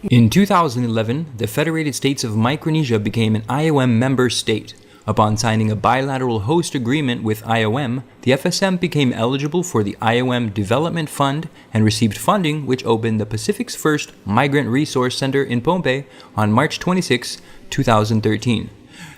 In 2011, the Federated States of Micronesia became an IOM member state. Upon signing a bilateral host agreement with IOM, the FSM became eligible for the IOM Development Fund and received funding which opened the Pacific's first Migrant Resource Center in Pohnpei on March 26, 2013.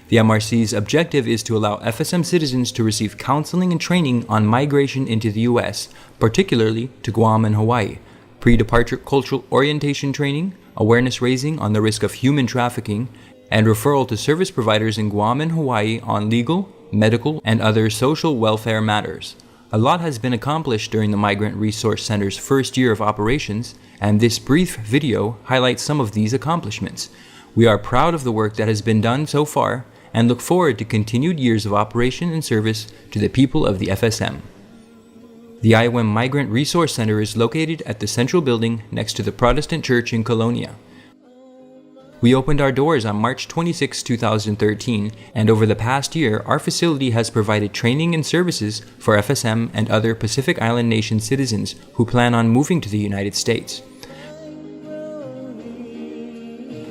The MRC's objective is to allow FSM citizens to receive counseling and training on migration into the U.S., particularly to Guam and Hawaii, pre-departure cultural orientation training, awareness raising on the risk of human trafficking, and referral to service providers in Guam and Hawaii on legal, medical, and other social welfare matters. A lot has been accomplished during the Migrant Resource Center's first year of operations, and this brief video highlights some of these accomplishments. We are proud of the work that has been done so far and look forward to continued years of operation and service to the people of the FSM. The IOM Migrant Resource Center is located at the Central Building next to the Protestant Church in Colonia. We opened our doors on March 26, 2013, and over the past year, our facility has provided training and services for FSM and other Pacific Island nation citizens who plan on moving to the United States.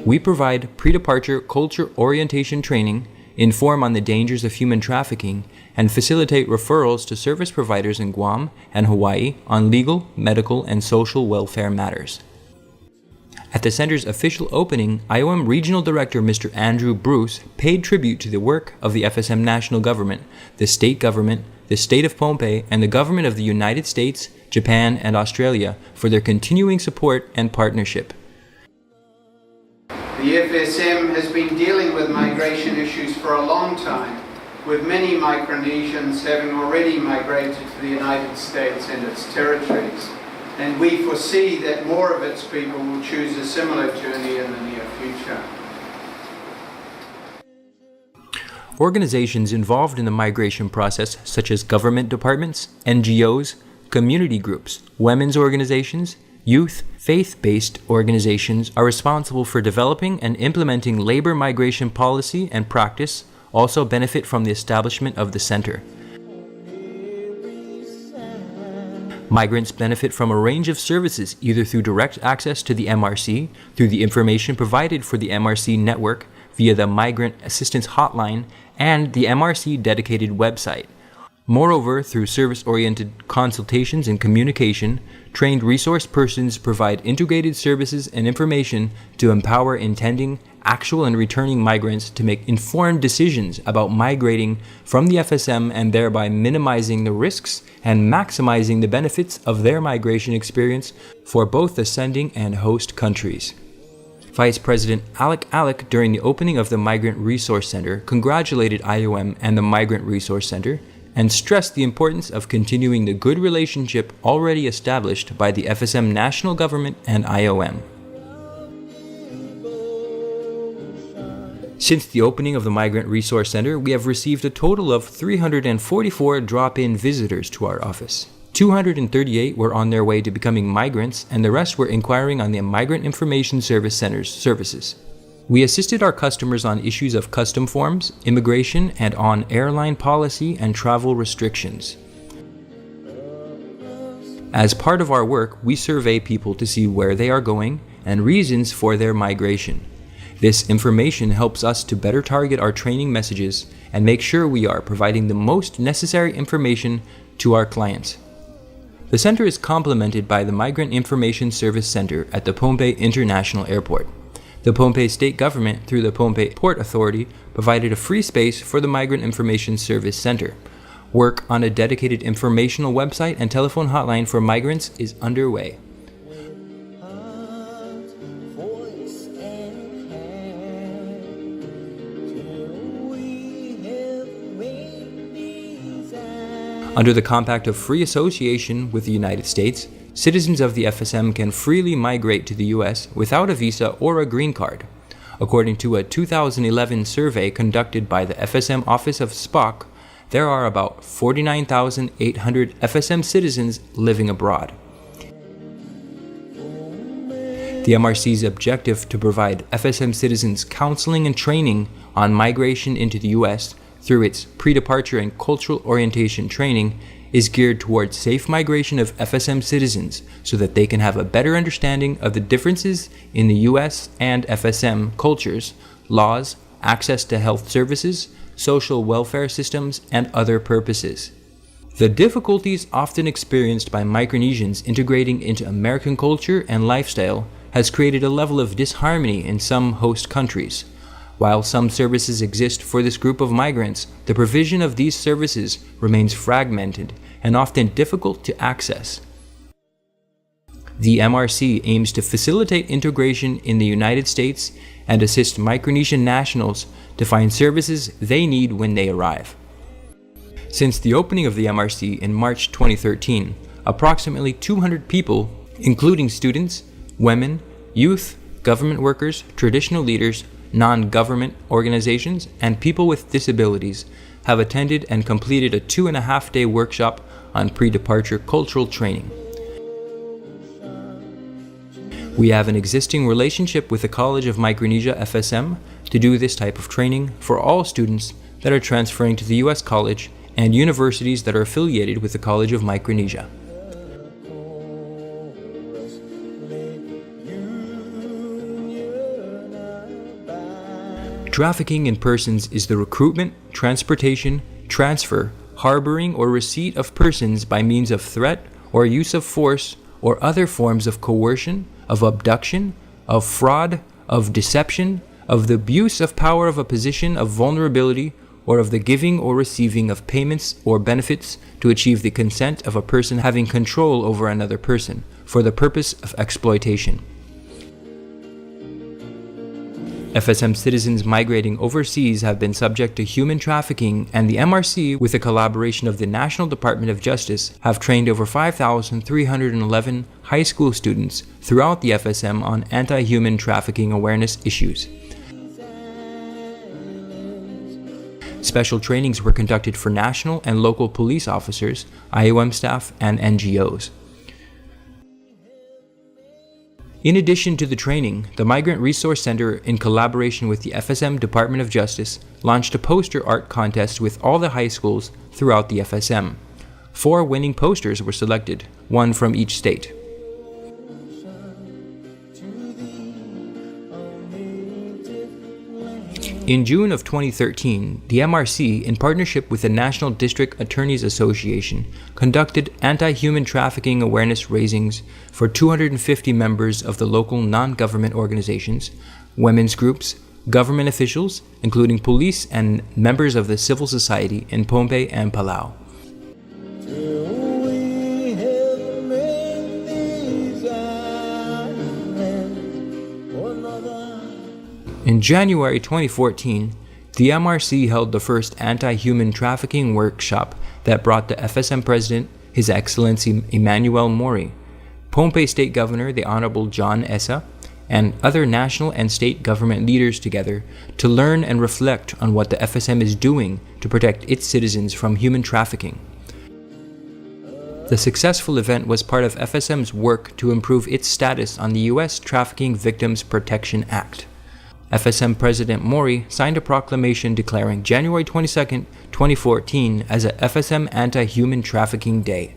We provide pre-departure culture orientation training, inform on the dangers of human trafficking, and facilitate referrals to service providers in Guam and Hawaii on legal, medical, and social welfare matters. At the center's official opening, IOM Regional Director Mr. Andrew Bruce paid tribute to the work of the FSM national government, the state of Pohnpei, and the government of the United States, Japan, and Australia for their continuing support and partnership. The FSM has been dealing with migration issues for a long time, with many Micronesians having already migrated to the United States and its territories. And we foresee that more of its people will choose a similar journey in the near future. Organizations involved in the migration process, such as government departments, NGOs, community groups, women's organizations, youth, faith-based organizations are responsible for developing and implementing labor migration policy and practice, also benefit from the establishment of the center. Migrants benefit from a range of services either through direct access to the MRC, through the information provided for the MRC network via the Migrant Assistance Hotline and the MRC dedicated website. Moreover, through service-oriented consultations and communication, trained resource persons provide integrated services and information to empower intending, actual and returning migrants to make informed decisions about migrating from the FSM and thereby minimizing the risks and maximizing the benefits of their migration experience for both the sending and host countries. Vice President Alec during the opening of the Migrant Resource Center congratulated IOM and the Migrant Resource Center and stressed the importance of continuing the good relationship already established by the FSM national government and IOM. Since the opening of the Migrant Resource Center, we have received a total of 344 drop-in visitors to our office. 238 were on their way to becoming migrants, and the rest were inquiring on the Migrant Information Service Center's services. We assisted our customers on issues of custom forms, immigration, and on airline policy and travel restrictions. As part of our work, we survey people to see where they are going and reasons for their migration. This information helps us to better target our training messages and make sure we are providing the most necessary information to our clients. The center is complemented by the Migrant Information Service Center at the Pohnpei International Airport. The Pohnpei State Government, through the Pohnpei Port Authority, provided a free space for the Migrant Information Service Center. Work on a dedicated informational website and telephone hotline for migrants is underway. Under the Compact of Free Association with the United States, citizens of the FSM can freely migrate to the U.S. without a visa or a green card. According to a 2011 survey conducted by the FSM Office of SPOC, there are about 49,800 FSM citizens living abroad. The MRC's objective to provide FSM citizens counseling and training on migration into the U.S. through its pre-departure and cultural orientation training is geared towards safe migration of FSM citizens so that they can have a better understanding of the differences in the U.S. and FSM cultures, laws, access to health services, social welfare systems, and other purposes. The difficulties often experienced by Micronesians integrating into American culture and lifestyle has created a level of disharmony in some host countries. While some services exist for this group of migrants, the provision of these services remains fragmented and often difficult to access. The MRC aims to facilitate integration in the United States and assist Micronesian nationals to find services they need when they arrive. Since the opening of the MRC in March 2013, approximately 200 people, including students, women, youth, government workers, traditional leaders, non-government organizations, and people with disabilities, have attended and completed a 2.5-day workshop on pre-departure cultural training. We have an existing relationship with the College of Micronesia FSM to do this type of training for all students that are transferring to the U.S. College and universities that are affiliated with the College of Micronesia. Trafficking in persons is the recruitment, transportation, transfer, harboring, or receipt of persons by means of threat or use of force or other forms of coercion, of abduction, of fraud, of deception, of the abuse of power of a position of vulnerability, or of the giving or receiving of payments or benefits to achieve the consent of a person having control over another person for the purpose of exploitation. FSM citizens migrating overseas have been subject to human trafficking, and the MRC, with the collaboration of the National Department of Justice, have trained over 5,311 high school students throughout the FSM on anti-human trafficking awareness issues. Special trainings were conducted for national and local police officers, IOM staff, and NGOs. In addition to the training, the Migrant Resource Center, in collaboration with the FSM Department of Justice, launched a poster art contest with all the high schools throughout the FSM. 4 winning posters were selected, 1 from each state. In June of 2013, the MRC, in partnership with the National District Attorneys Association, conducted anti-human trafficking awareness raisings for 250 members of the local non-government organizations, women's groups, government officials, including police and members of the civil society in Pohnpei and Palau. In January 2014, the MRC held the first anti-human trafficking workshop that brought the FSM President, His Excellency Emmanuel Mori, Pohnpei State Governor, the Honorable John Essa, and other national and state government leaders together to learn and reflect on what the FSM is doing to protect its citizens from human trafficking. The successful event was part of FSM's work to improve its status on the U.S. Trafficking Victims Protection Act. FSM President Mori signed a proclamation declaring January 22, 2014 as a FSM Anti-Human Trafficking Day.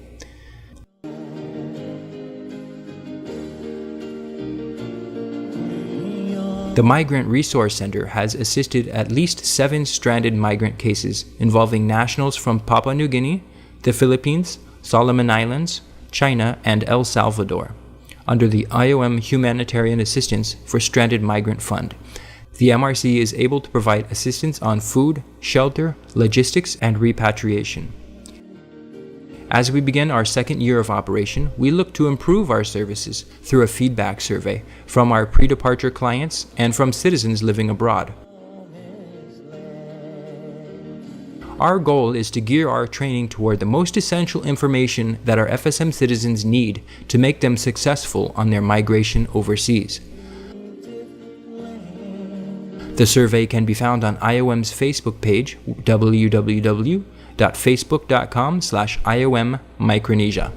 The Migrant Resource Center has assisted at least 7 stranded migrant cases involving nationals from Papua New Guinea, the Philippines, Solomon Islands, China, and El Salvador, under the IOM Humanitarian Assistance for Stranded Migrant Fund. The MRC is able to provide assistance on food, shelter, logistics, and repatriation. As we begin our second year of operation, we look to improve our services through a feedback survey from our pre-departure clients and from citizens living abroad. Our goal is to gear our training toward the most essential information that our FSM citizens need to make them successful on their migration overseas. The survey can be found on IOM's Facebook page, www.facebook.com/IOM Micronesia.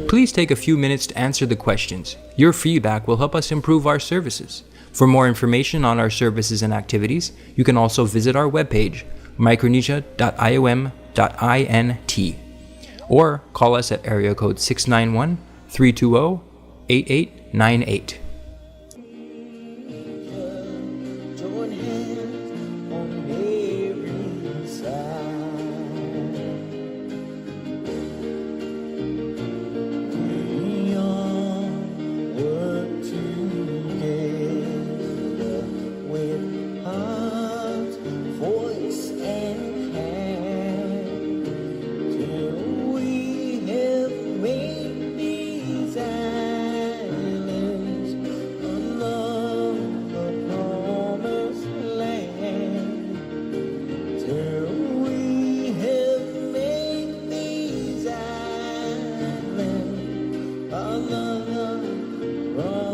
Please take a few minutes to answer the questions. Your feedback will help us improve our services. For more information on our services and activities, you can also visit our webpage, micronesia.iom.int, or call us at area code 691-320-8898. Join hands on every side. We all work together with heart, voice, and hand till we have made these islands along the promised land. Till we have made these islands along the promised land.